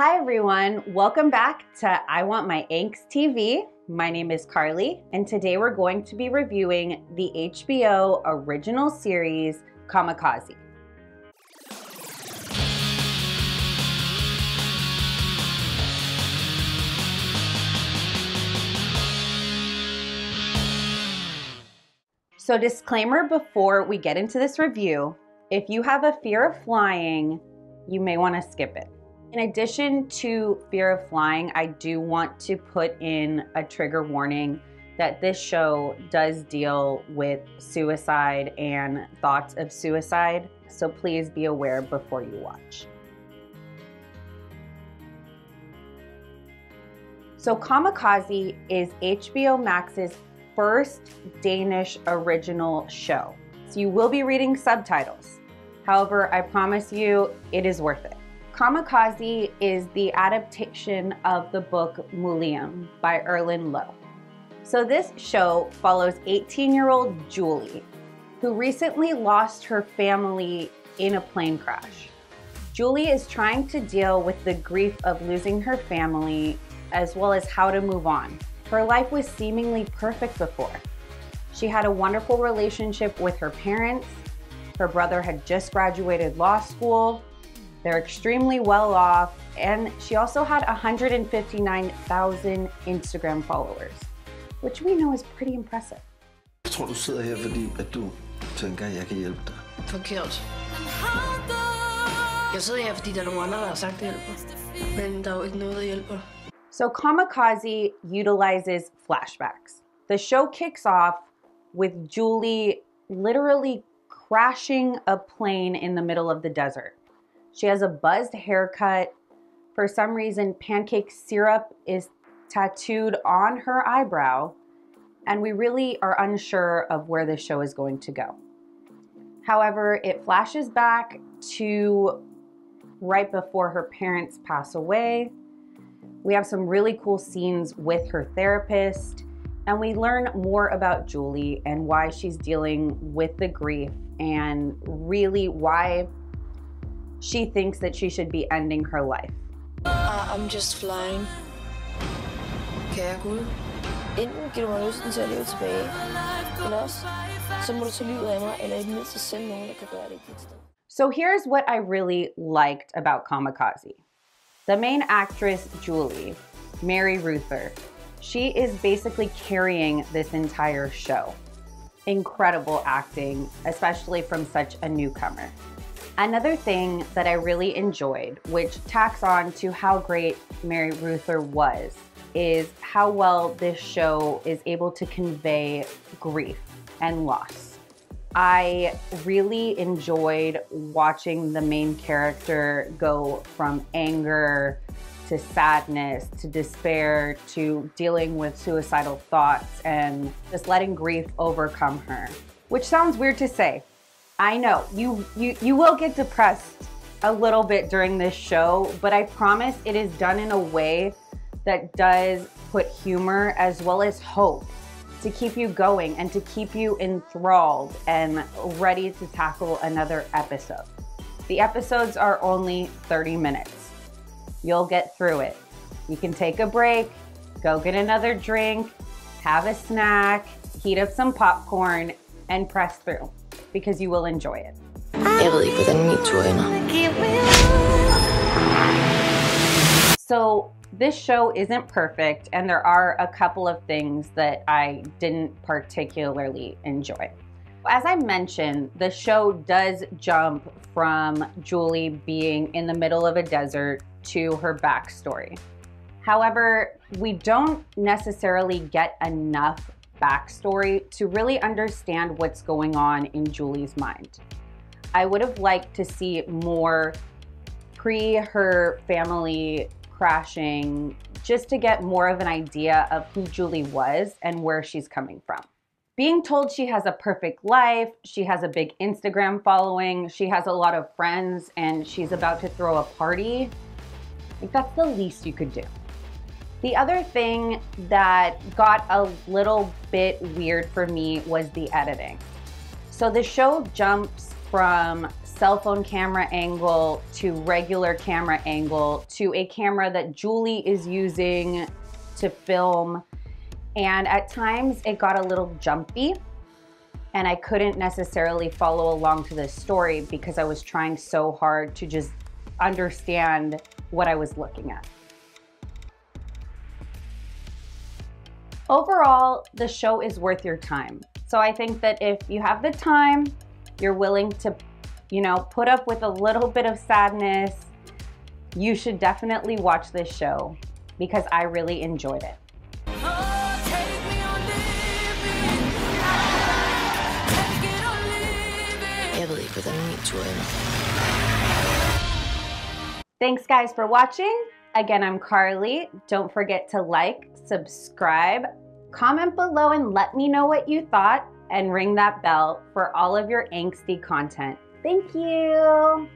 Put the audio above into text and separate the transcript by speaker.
Speaker 1: Hi everyone, welcome back to I Want My Angst TV. My name is Carly, and today we're going to be reviewing the HBO original series, Kamikaze. So disclaimer before we get into this review, if you have a fear of flying, you may want to skip it. In addition to fear of flying, I do want to put in a trigger warning that this show does deal with suicide and thoughts of suicide, so please be aware before you watch. So Kamikaze is HBOMax's first Danish original show. So you will be reading subtitles. However, I promise you it is worth it. Kamikaze is the adaptation of the book Mulium by Erland Loe. So this show follows 18-year-old Julie, who recently lost her family in a plane crash. Julie is trying to deal with the grief of losing her family, as well as how to move on. Her life was seemingly perfect before. She had a wonderful relationship with her parents. Her brother had just graduated law school. They're extremely well off, and she also had 159,000 Instagram followers, which we know is pretty impressive.
Speaker 2: Jeg tror, du sidder her, fordi at du tænker, at jeg kan hjælpe dig.
Speaker 3: Forkert. Jeg sidder her, fordi der er nogle andre, der har sagt, det hjælper. Men der er jo ikke noget, der hjælper.
Speaker 1: So Kamikaze utilizes flashbacks. The show kicks off with Julie literally crashing a plane in the middle of the desert. She has a buzzed haircut. For some reason, pancake syrup is tattooed on her eyebrow, and we really are unsure of where this show is going to go. However, it flashes back to right before her parents pass away. We have some really cool scenes with her therapist, and we learn more about Julie and why she's dealing with the grief and really why she thinks that she should be ending her life.
Speaker 3: I'm just flying. Kære Gud, enten giver du mig lysten til at leve tilbage, eller også, så må du tage livet af mig, eller i det mindste sende nogen, der kan gøre det dit sted.
Speaker 1: So here's what I really liked about Kamikaze. The main actress, Julie, Mary Ruther, she is basically carrying this entire show. Incredible acting, especially from such a newcomer. Another thing that I really enjoyed, which tacks on to how great Mary Ruther was, is how well this show is able to convey grief and loss. I really enjoyed watching the main character go from anger to sadness to despair to dealing with suicidal thoughts and just letting grief overcome her, which sounds weird to say. I know, you will get depressed a little bit during this show, but I promise it is done in a way that does put humor as well as hope to keep you going and to keep you enthralled and ready to tackle another episode. The episodes are only 30 minutes. You'll get through it. You can take a break, go get another drink, have a snack, heat up some popcorn, and press through, because you will enjoy it.
Speaker 3: Jeg ved ikke, hvordan min tur ender.
Speaker 1: So this show isn't perfect, and there are a couple of things that I didn't particularly enjoy. As I mentioned, the show does jump from Julie being in the middle of a desert to her backstory. However, we don't necessarily get enough backstory to really understand what's going on in Julie's mind. I would have liked to see more pre her family crashing, just to get more of an idea of who Julie was and where she's coming from. Being told she has a perfect life, she has a big Instagram following, she has a lot of friends, and she's about to throw a party, I think that's the least you could do. The other thing that got a little bit weird for me was the editing. So the show jumps from cell phone camera angle to regular camera angle to a camera that Julie is using to film. And at times it got a little jumpy and I couldn't necessarily follow along to this story because I was trying so hard to just understand what I was looking at. Overall, the show is worth your time. So I think that if you have the time, you're willing to, put up with a little bit of sadness, you should definitely watch this show because I really enjoyed it. Thanks guys for watching. Again, I'm Carly. Don't forget to like, subscribe, comment below and let me know what you thought, and ring that bell for all of your angsty content. Thank you.